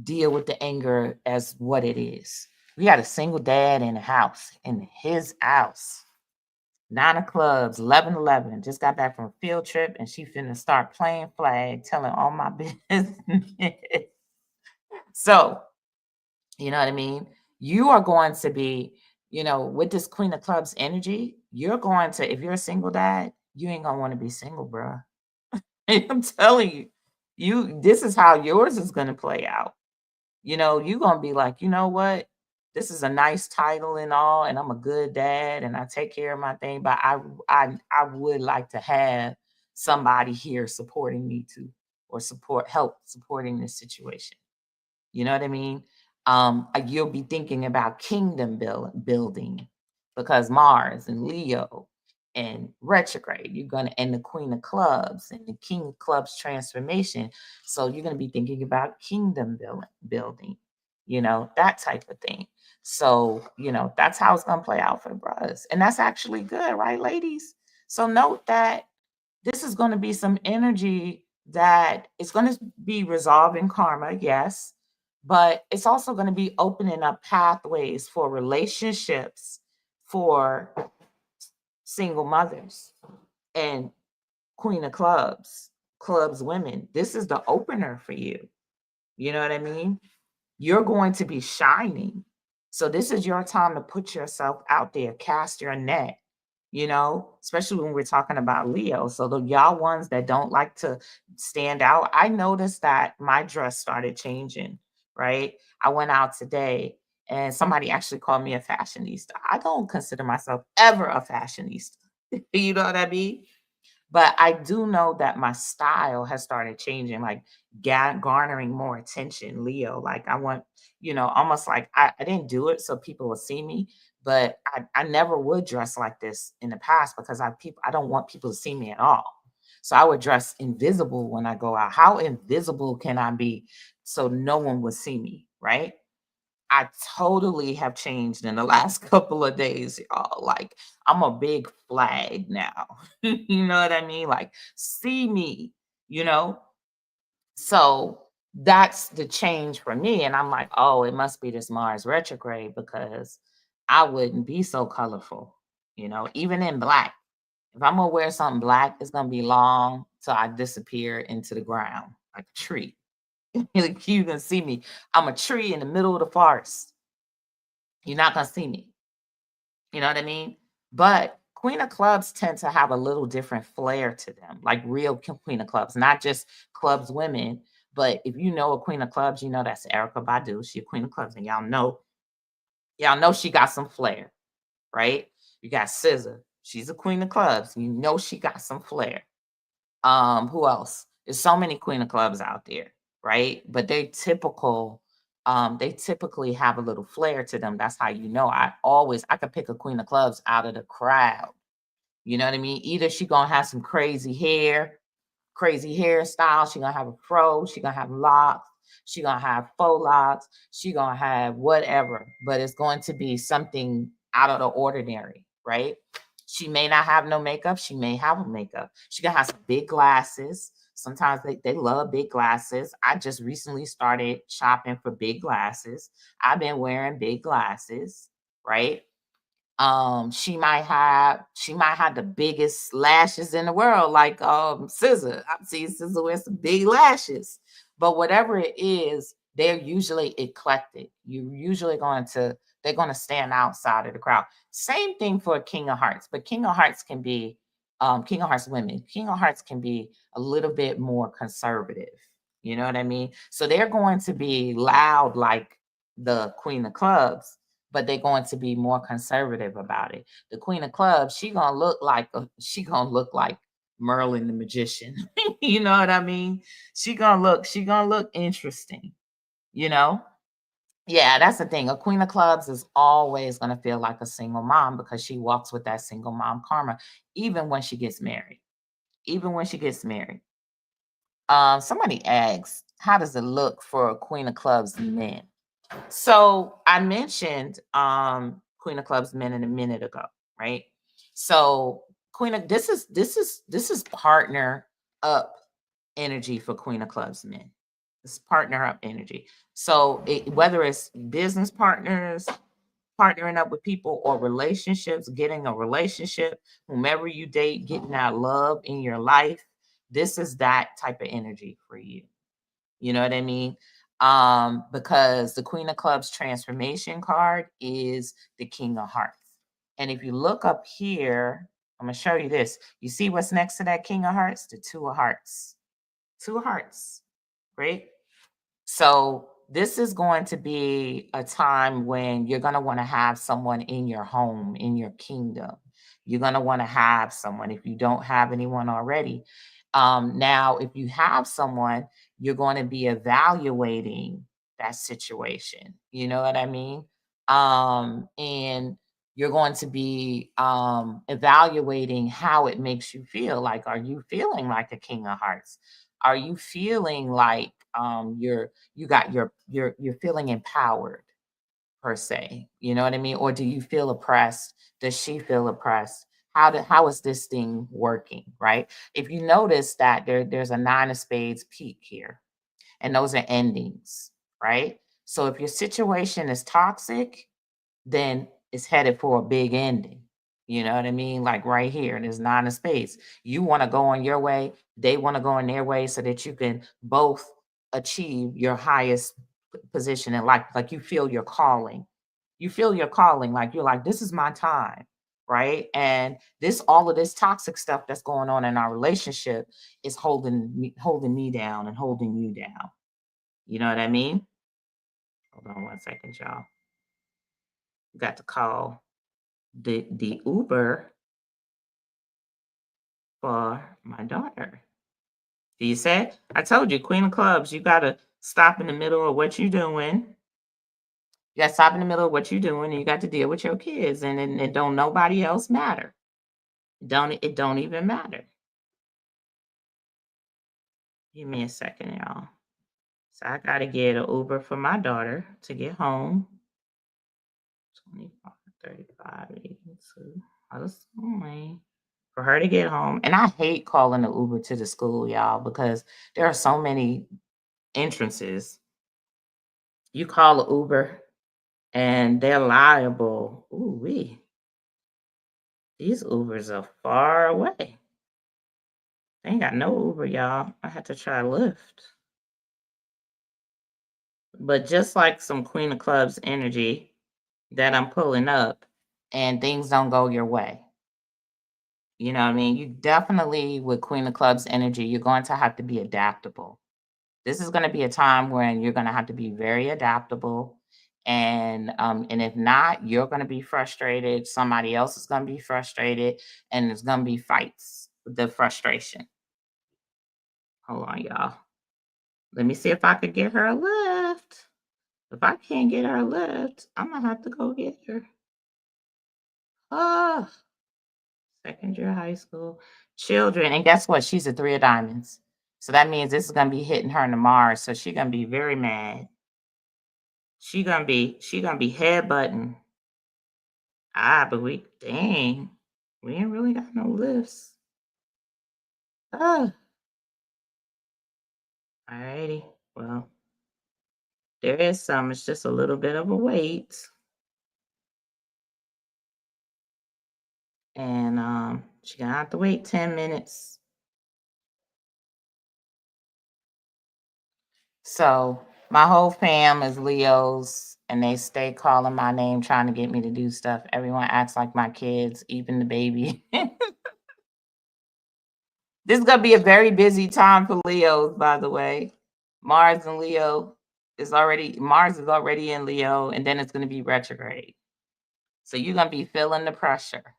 Deal with the anger as what it is. We had a single dad in the house, in his house. 9 of clubs, 11, just got back from a field trip, and she finna start playing flag, telling all my business. So, you know what I mean? You are going to be, with this Queen of Clubs energy, you're going to, if you're a single dad, you ain't gonna want to be single, bruh. I'm telling you, this is how yours is gonna play out. You're gonna be like, you know what? This is a nice title and all, and I'm a good dad and I take care of my thing, but I would like to have somebody here supporting me too, or help supporting this situation. You know what I mean? You'll be thinking about kingdom building, because Mars and Leo and retrograde, you're gonna and the Queen of Clubs and the King of Clubs transformation. So you're gonna be thinking about kingdom building, that type of thing. So that's how it's gonna play out for the brothers, and that's actually good, right, ladies? So note that this is going to be some energy that it's going to be resolving karma, yes, but it's also going to be opening up pathways for relationships for single mothers and Queen of Clubs women. This is the opener for you. You know what I mean? You're going to be shining. So this is your time to put yourself out there, cast your net, especially when we're talking about Leo. So the y'all ones that don't like to stand out, I noticed that my dress started changing, right? I went out today and somebody actually called me a fashionista. I don't consider myself ever a fashionista. You know what I mean? But I do know that my style has started changing, like garnering more attention, Leo. Like I want, almost like I didn't do it so people would see me, but I never would dress like this in the past because I don't want people to see me at all. So I would dress invisible when I go out. How invisible can I be so no one would see me, right? I totally have changed in the last couple of days, y'all. Like, I'm a big flag now. You know what I mean? Like, see me, you know? So that's the change for me. And I'm like, oh, it must be this Mars retrograde because I wouldn't be so colorful, even in black. If I'm gonna wear something black, it's gonna be long till I disappear into the ground like a tree. Like you can see me. I'm a tree in the middle of the forest. You're not gonna see me. You know what I mean? But Queen of Clubs tend to have a little different flair to them, like real Queen of Clubs, not just clubs women. But if you know a Queen of Clubs, you know that's Erica Badu. She a Queen of Clubs, and y'all know she got some flair, right? You got SZA. She's a Queen of Clubs. You know she got some flair. Who else? There's so many Queen of Clubs out there, right? But they typically have a little flair to them. That's how you know. I could pick a Queen of Clubs out of the crowd. You know what I mean? Either she gonna have some crazy hairstyle. She gonna have a fro. She gonna have locks. She gonna have faux locks. She gonna have whatever. But it's going to be something out of the ordinary, right? She may not have no makeup. She may have a makeup. She gonna have some big glasses. Sometimes they love big glasses. I just recently started shopping for big glasses. I've been wearing big glasses, right? She might have the biggest lashes in the world, like SZA. I've seen SZA wear some big lashes, but whatever it is, they're usually eclectic. They're going to stand outside of the crowd. Same thing for King of Hearts, but King of Hearts can be King of Hearts women. King of Hearts can be a little bit more conservative. You know what I mean? So they're going to be loud like the Queen of Clubs, but they're going to be more conservative about it. The Queen of Clubs, she gonna look like Merlin the magician. You know what I mean? She gonna look interesting. you know? Yeah, that's the thing. A queen of clubs is always going to feel like a single mom because she walks with that single mom karma, even when she gets married. Even when she gets married. Somebody asks, how does it look for a queen of clubs men? So I mentioned Queen of Clubs men a minute ago, right? So Queen of this is partner up energy for Queen of Clubs men. It's partner up energy. So whether it's business partners, partnering up with people, or relationships, getting a relationship, whomever you date, getting that love in your life, this is that type of energy for you. You know what I mean? Because the Queen of Clubs transformation card is the King of Hearts. And if you look up here, I'm going to show you this. You see what's next to that King of Hearts? The Two of Hearts. Two of Hearts, right? So this is going to be a time when you're going to want to have someone in your home, in your kingdom. You're going to want to have someone if you don't have anyone already. Now, if you have someone, you're going to be evaluating that situation. You know what I mean? And you're going to be evaluating how it makes you feel. Like, are you feeling like a king of hearts? Are you feeling like you're feeling empowered per se? You know what I mean? Or do you feel oppressed? Does she feel oppressed? How is this thing working? Right? If you notice that there's a nine of spades peak here, and those are endings, right? So if your situation is toxic, then it's headed for a big ending. You know what I mean? Like right here, there's nine of spades. You want to go on your way, they want to go on their way so that you can both achieve your highest position in life. Like you feel your calling. You feel your calling, like you're like, this is my time, right? And this all of this toxic stuff that's going on in our relationship is holding me down and holding you down. You know what I mean? Hold on one second, y'all. Got to call the Uber for my daughter. Do you say? I told you, Queen of Clubs, you gotta stop in the middle of what you're doing. You gotta stop in the middle of what you're doing, and you got to deal with your kids, and it don't nobody else matter. It don't even matter. Give me a second, y'all. So I gotta get an Uber for my daughter to get home. 25, 35, 82. That's only for her to get home. And I hate calling the Uber to the school, y'all, because there are so many entrances. You call a Uber and they're liable. Ooh wee. These Ubers are far away. They ain't got no Uber, y'all. I had to try Lyft. But just like some Queen of Clubs energy that I'm pulling up, and things don't go your way. You know what I mean? You definitely, with Queen of Clubs energy, you're going to have to be adaptable. This is going to be a time when you're going to have to be very adaptable. And if not, you're going to be frustrated. Somebody else is going to be frustrated, and there's going to be fights with the frustration. Hold on, y'all. Let me see if I could get her a lift. If I can't get her a lift, I'm gonna have to go get her. Oh, second year high school. Children. And guess what? She's a three of diamonds. So that means this is gonna be hitting her tomorrow. So she's gonna be very mad. She gonna be headbutting. But we ain't really got no lifts. Oh, alrighty. Well, there is some. It's just a little bit of a wait. And she gonna have to wait 10 minutes. So my whole fam is Leos, and they stay calling my name, trying to get me to do stuff. Everyone acts like my kids, even the baby. This is gonna be a very busy time for Leos, by the way. Mars is already in Leo, and then it's gonna be retrograde. So you're gonna be feeling the pressure.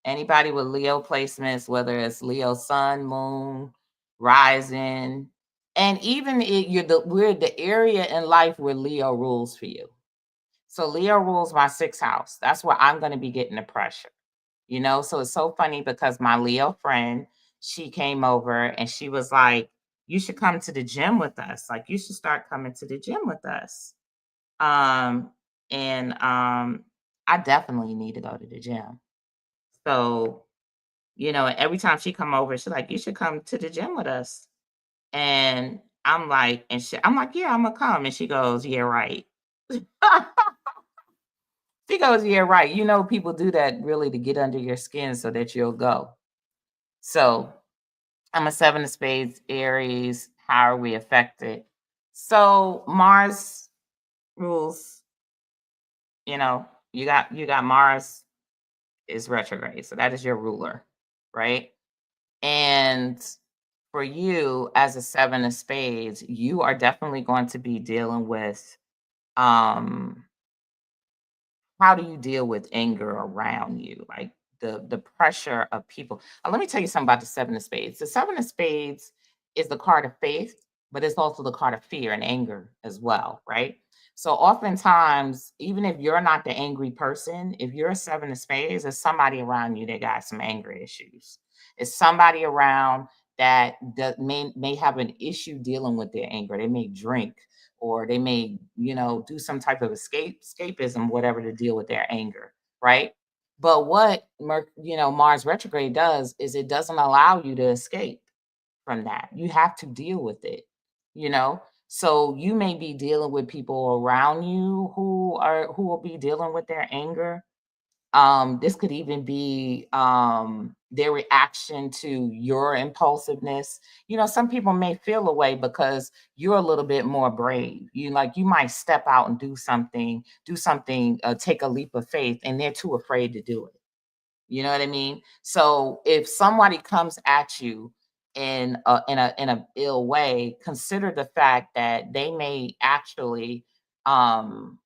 Anybody with Leo placements, whether it's Leo sun, moon, rising, And even we're the area in life where Leo rules for you. So Leo rules my sixth house. That's where I'm going to be getting the pressure. So it's so funny because my Leo friend, she came over and she was like, you should come to the gym with us. Like, you should start coming to the gym with us. Um, and I definitely need to go to the gym. So, every time she come over, she's like, you should come to the gym with us. And I'm like, yeah, I'm gonna come. And she goes, yeah, right. She goes, yeah, right. People do that really to get under your skin so that you'll go. So I'm a seven of spades, Aries. How are we affected? So Mars rules, you got Mars is retrograde. So that is your ruler, right? And for you as a seven of spades, you are definitely going to be dealing with um how do you deal with anger around you, like the pressure of people. Let me tell you something about the seven of spades. The seven of spades is the card of faith, but it's also the card of fear and anger as well, right? So oftentimes, even if you're not the angry person, if you're a seven of spades, there's somebody around you that got some anger issues. It's somebody around that may have an issue dealing with their anger. They may drink, or they may, do some type of escapism, whatever, to deal with their anger, right? But what Mars retrograde does is it doesn't allow you to escape from that. You have to deal with it, you know. So you may be dealing with people around you who will be dealing with their anger. This could even be their reaction to your impulsiveness. Some people may feel away because you're a little bit more brave. You might step out and do something, take a leap of faith, and they're too afraid to do it. You know what I mean? So if somebody comes at you in a ill way, consider the fact that they may actually um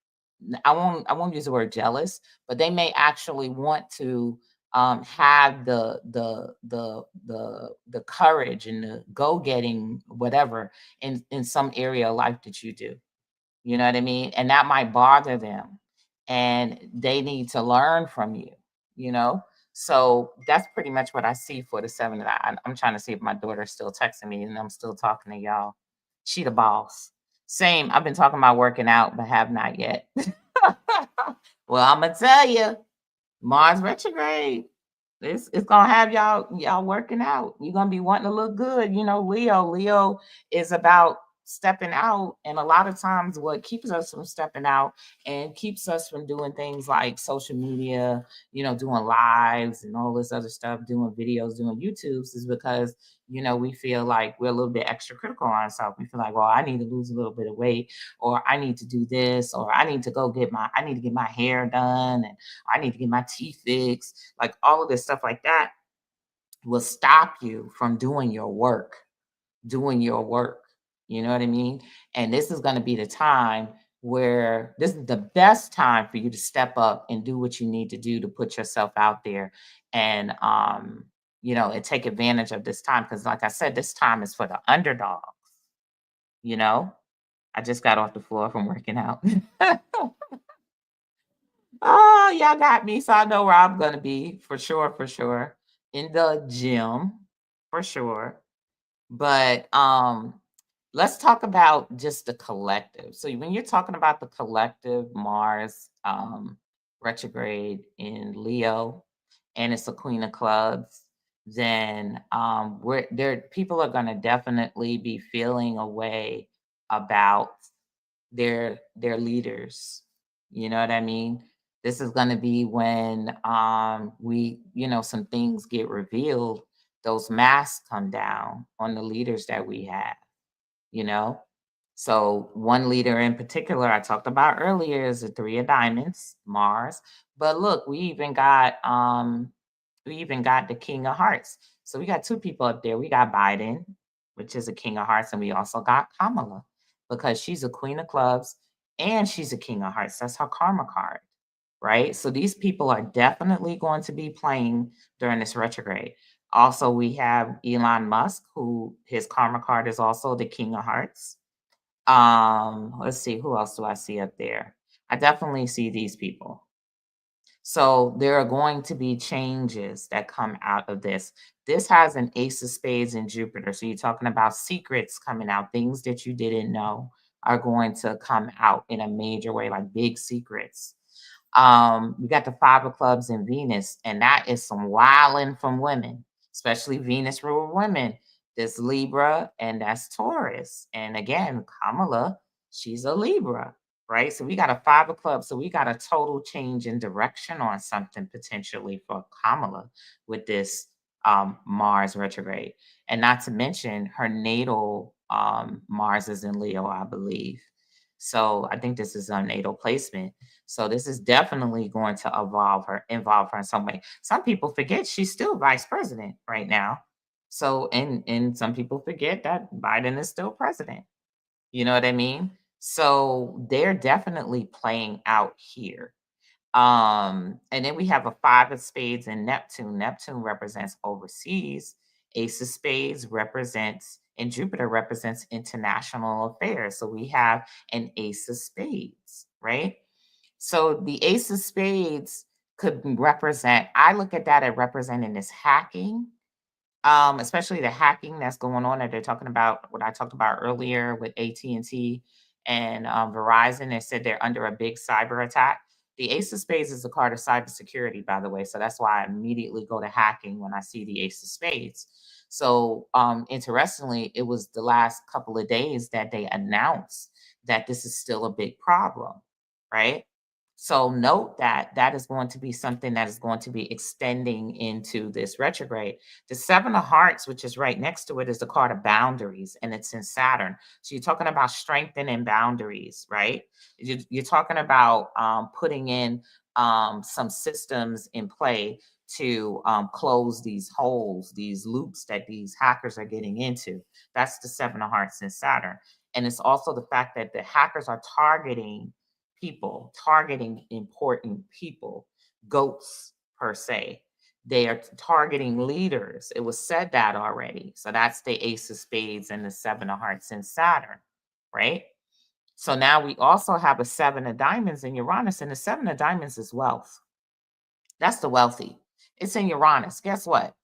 I won't use the word jealous, but they may actually want to have the courage and the go getting whatever in some area of life that you do. You know what I mean? And that might bother them. And they need to learn from you, you know? So that's pretty much what I see for the seven. And I'm trying to see if my daughter's still texting me and I'm still talking to y'all. She the boss. Same. I've been talking about working out, but have not yet. Well, I'm gonna tell you, Mars retrograde. It's gonna have y'all working out. You're gonna be wanting to look good. Leo is about stepping out, and a lot of times what keeps us from stepping out and keeps us from doing things like social media, doing lives and all this other stuff, doing videos, doing YouTubes, is because we feel like we're a little bit extra critical on ourselves. We feel like, well, I need to lose a little bit of weight, or I need to do this, or I need to get my hair done, and I need to get my teeth fixed. Like, all of this stuff like that will stop you from doing your work, doing your work. You know what I mean? And this is going to be the time where this is the best time for you to step up and do what you need to do to put yourself out there, and take advantage of this time. Because, like I said, this time is for the underdog. You know, I just got off the floor from working out. Oh, y'all got me, so I know where I'm gonna be for sure, for sure. In the gym, for sure. But let's talk about just the collective. So when you're talking about the collective, Mars retrograde in Leo, and it's a Queen of Clubs, then we're there people are gonna definitely be feeling a way about their leaders. You know what I mean? This is going to be when some things get revealed, those masks come down on the leaders that we have, you know? So one leader in particular I talked about earlier is the three of diamonds, Mars. But look, we even got the King of Hearts. So we got two people up there. We got Biden, which is a King of Hearts, and we also got Kamala because she's a Queen of Clubs and she's a King of Hearts. That's her karma card, right? So these people are definitely going to be playing during this retrograde. Also, we have Elon Musk, who his karma card is also the King of Hearts. Let's see, who else do I see up there? I definitely see these people. So there are going to be changes that come out of this. This has an ace of spades in Jupiter. So you're talking about secrets coming out, things that you didn't know are going to come out in a major way, like big secrets. We got the five of clubs in Venus, and that is some wilding from women, especially Venus ruled women. This Libra and that's Taurus. And again, Kamala, she's a Libra, right? So we got a five of clubs. So we got a total change in direction on something potentially for Kamala with this Mars retrograde. And not to mention her natal Mars is in Leo, I believe. So I think this is a natal placement. So this is definitely going to involve her in some way. Some people forget she's still vice president right now. So and some people forget that Biden is still president. You know what I mean? So they're definitely playing out here. And then we have a five of spades in Neptune. Neptune represents overseas. Ace of spades represents, and Jupiter represents international affairs. So we have an ace of spades, right? So the ace of spades could represent, I look at that as representing this hacking, especially the hacking that's going on that they're talking about, what I talked about earlier with AT&T and Verizon. They said they're under a big cyber attack. The ace of spades is a card of cybersecurity, by the way. So that's why I immediately go to hacking when I see the ace of spades. So interestingly, it was the last couple of days that they announced that this is still a big problem, right? So note that that is going to be something that is going to be extending into this retrograde. The seven of hearts, which is right next to it, is the card of boundaries, and it's in Saturn. So you're talking about strengthening boundaries, right? You're talking about putting in some systems in play to close these holes, these loops that these hackers are getting into. That's the seven of hearts in Saturn. And it's also the fact that the hackers are targeting people, targeting important people, goats per se. They are targeting leaders. It was said that already. So that's the ace of spades and the seven of hearts in Saturn, right? So now we also have a seven of diamonds in Uranus, and the seven of diamonds is wealth. That's the wealthy. It's in Uranus. Guess what?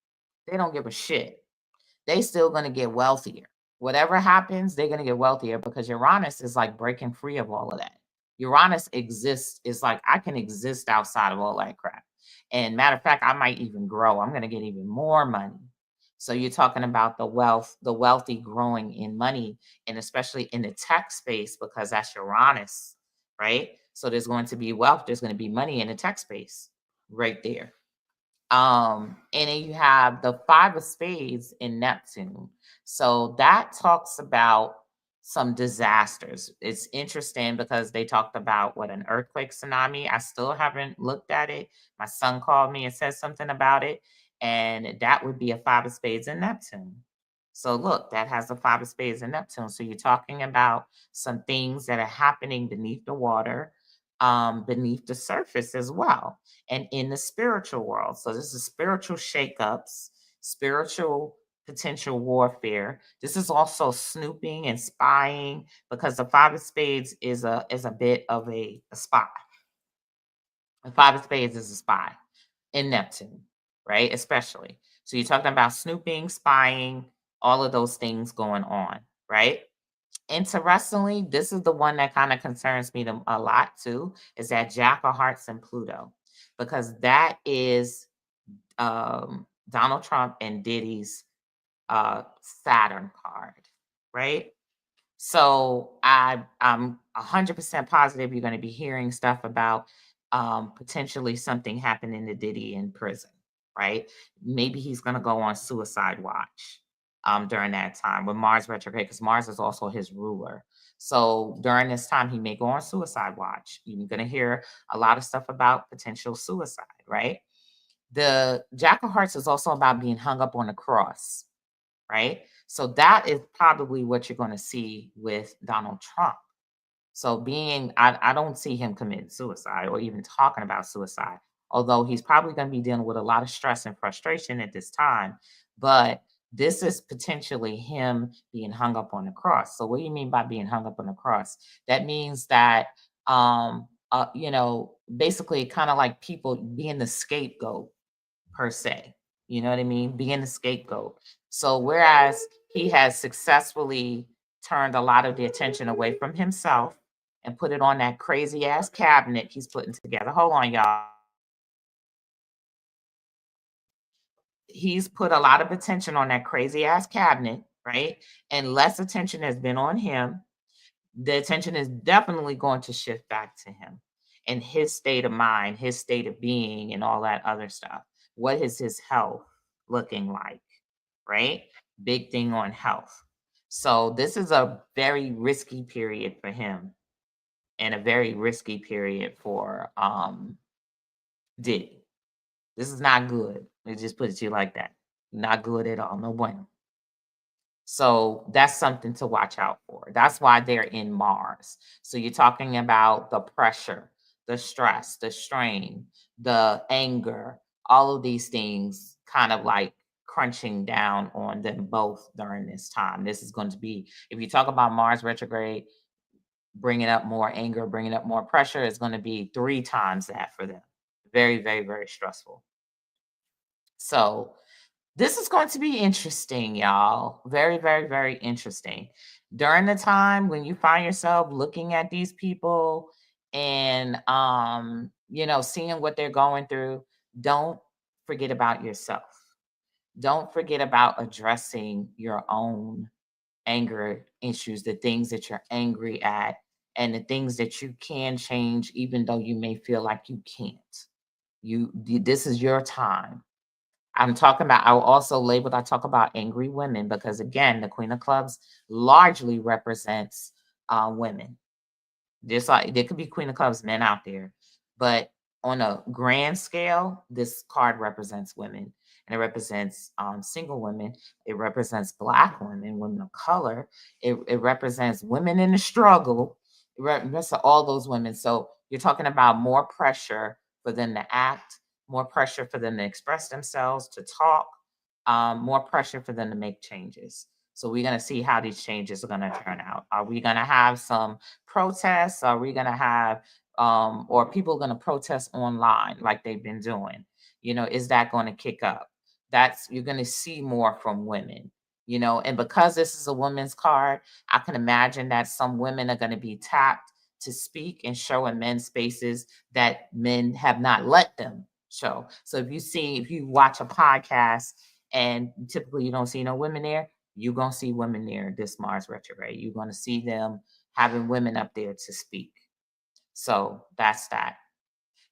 They don't give a shit. They still going to get wealthier. Whatever happens, they're going to get wealthier because Uranus is like breaking free of all of that. Uranus exists, is like I can exist outside of all that crap. And matter of fact, I might even grow. I'm going to get even more money. So you're talking about the wealth, the wealthy growing in money, and especially in the tech space because that's Uranus, right? So there's going to be wealth, there's going to be money in the tech space right there. And then you have the five of spades in Neptune. So that talks about some disasters. It's interesting because they talked about what an earthquake, tsunami. I still haven't looked at it. My son called me and said something about it, and that would be a five of spades in Neptune. So look, that has the five of spades in Neptune. So you're talking about some things that are happening beneath the water, beneath the surface as well and in the spiritual world. So this is spiritual shakeups, spiritual potential warfare. This is also snooping and spying because the five of spades is a bit of a spy. The five of spades is a spy in Neptune, right? Especially. So you're talking about snooping, spying, all of those things going on, right? Interestingly, this is the one that kind of concerns me a lot too, is that Jack of Hearts and Pluto, because that is Donald Trump and Diddy's Saturn card, right? So I'm 100% positive you're going to be hearing stuff about potentially something happening to Diddy in prison, right? Maybe he's going to go on suicide watch during that time with Mars retrograde, because Mars is also his ruler. So during this time, he may go on suicide watch. You're going to hear a lot of stuff about potential suicide, right? The Jack of Hearts is also about being hung up on a cross, right? So that is probably what you're going to see with Donald Trump. So I don't see him committing suicide or even talking about suicide. although he's probably going to be dealing with a lot of stress and frustration at this time. But this is potentially him being hung up on the cross. So, what do you mean by being hung up on the cross? That means that, basically kind of like people being the scapegoat per se. You know what I mean? Being the scapegoat. So whereas he has successfully turned a lot of the attention away from himself and put it on that crazy ass cabinet he's putting together. Hold on, y'all. He's put a lot of attention on that crazy ass cabinet, right? And less attention has been on him. The attention is definitely going to shift back to him and his state of mind, his state of being, and all that other stuff. What is his health looking like? Right? Big thing on health. So, this is a very risky period for him and a very risky period for Diddy. This is not good. Let me just put it to you like that. Not good at all. No bueno. So that's something to watch out for. That's why they're in Mars. So you're talking about the pressure, the stress, the strain, the anger, all of these things kind of like crunching down on them both during this time. This is going to be, if you talk about Mars retrograde, bringing up more anger, bringing up more pressure, is going to be 3 times that for them. Very, very, very stressful. So this is going to be interesting, y'all. Very, very, very interesting. During the time when you find yourself looking at these people and seeing what they're going through, don't forget about yourself. Don't forget about addressing your own anger issues, the things that you're angry at, and the things that you can change, even though you may feel like you can't. This is your time. I'm talking about, I will also label, I talk about angry women because, again, the Queen of Clubs largely represents women. There could be Queen of Clubs men out there, but on a grand scale, this card represents women, and it represents single women. It represents Black women, women of color. It represents women in the struggle. It represents all those women. So you're talking about more pressure for them to act, more pressure for them to express themselves, to talk, more pressure for them to make changes. So we're going to see how these changes are going to turn out. Are we going to have some protests? Are we going to have, or people going to protest online like they've been doing? Is that going to kick up? You're going to see more from women, and because this is a women's card, I can imagine that some women are going to be tapped to speak and show in men's spaces that men have not let them show. So if you watch a podcast and typically you don't see no women there, you're going to see women there this Mars retrograde. You're going to see them having women up there to speak. So that's that.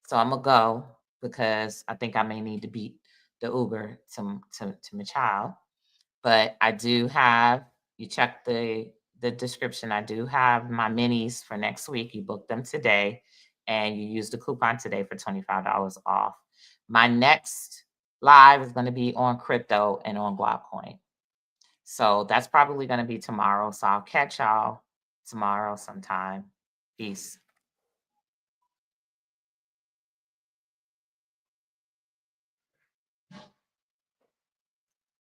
So I'm going to go because I think I may need to beat the Uber to my child. But I do have, you check the description, I do have my minis for next week. You book them today and you use the coupon today for $25 off. My next live is going to be on crypto and on Guapcoin. So that's probably going to be tomorrow. So I'll catch y'all tomorrow sometime. Peace.